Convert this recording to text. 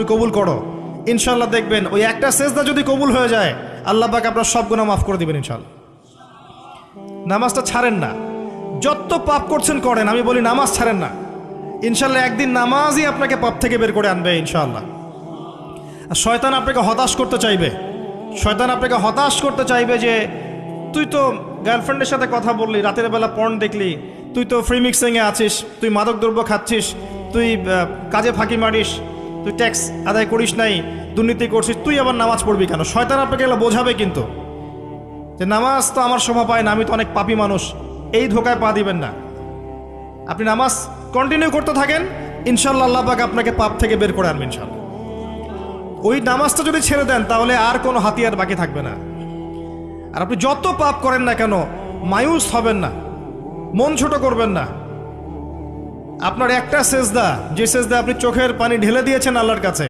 কবুল করো, ইনশাল্লাহ দেখবেন ওই একটা সেজদা যদি কবুল হয়ে যায় আল্লাহ পাক আপনার সব গুনাহ মাফ করে দিবেন ইনশাল্লাহ। নামাজটা ছাড়েন না, যত পাপ করছেন করেন, আমি বলি নামাজ ছাড়েন না, ইনশাল্লাহ একদিন নামাজই আপনাকে পাপ থেকে বের করে আনবে ইনশাল্লাহ। আর শয়তান আপনাকে হতাশ করতে চাইবে, শয়তান আপনাকে হতাশ করতে চাইবে যে তুই তো গার্লফ্রেন্ডের সাথে কথা বললি, রাতের বেলা পর্ন দেখলি, তুই তো ফ্রি মিক্সিংয়ে আছিস, তুই মাদকদ্রব্য খাচ্ছিস, তুই কাজে ফাঁকি মারিস, তুই ট্যাক্স আদায় করিস নাই, দুর্নীতি করছিস, তুই আবার নামাজ পড়বি কেন? শয়তান আপনাকে এগুলো বোঝাবে কিন্তু যে নামাজ তো আমার শোভা পায় না, আমি তো অনেক পাপী মানুষ। এই ধোকায় পা দিবেন না, আপনি নামাজ কন্টিনিউ করতে থাকেন, ইনশাল্লাহ আল্লাহ পাক আপনাকে পাপ থেকে বের করে আনবেন ইনশাল্লাহ। ওই নামাজটা যদি ছেড়ে দেন তাহলে আর কোনো হাতিয়ার বাকি থাকবে না। আর আপনি যত পাপ করেন না কেন মায়ুস হবেন না, মন ছোট করবেন না। আপনার একটা সেজদা, যে সেজদা আপনি চোখের পানি ঢেলে দিয়েছেন আল্লাহর কাছে,